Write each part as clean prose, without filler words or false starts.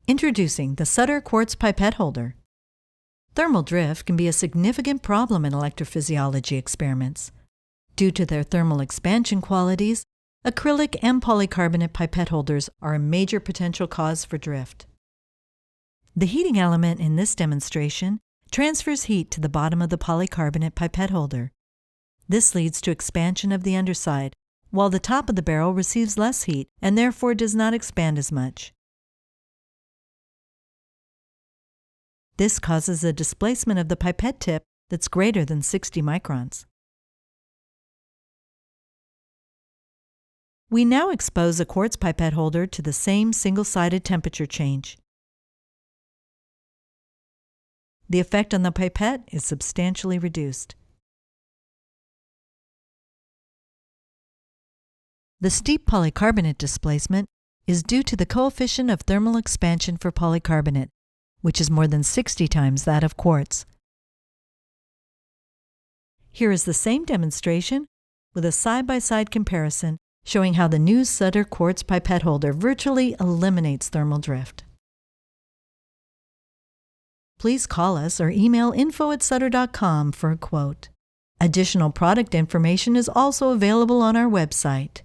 Introducing the Sutter Quartz Pipette Holder. Thermal drift can be a significant problem in electrophysiology experiments. Due to their thermal expansion qualities, acrylic and polycarbonate pipette holders are a major potential cause for drift. The heating element in this demonstration transfers heat to the bottom of the polycarbonate pipette holder. This leads to expansion of the underside, while the top of the barrel receives less heat and therefore does not expand as much. This causes a displacement of the pipette tip that's greater than 60 microns. We now expose a quartz pipette holder to the same single-sided temperature change. The effect on the pipette is substantially reduced. The steep polycarbonate displacement is due to the coefficient of thermal expansion for polycarbonate, which is more than 60 times that of quartz. Here is the same demonstration with a side-by-side comparison showing how the new Sutter Quartz Pipette Holder virtually eliminates thermal drift. Please call us or email info@sutter.com for a quote. Additional product information is also available on our website.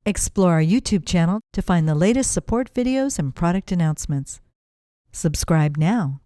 Explore our YouTube channel to find the latest support videos and product announcements. Subscribe now.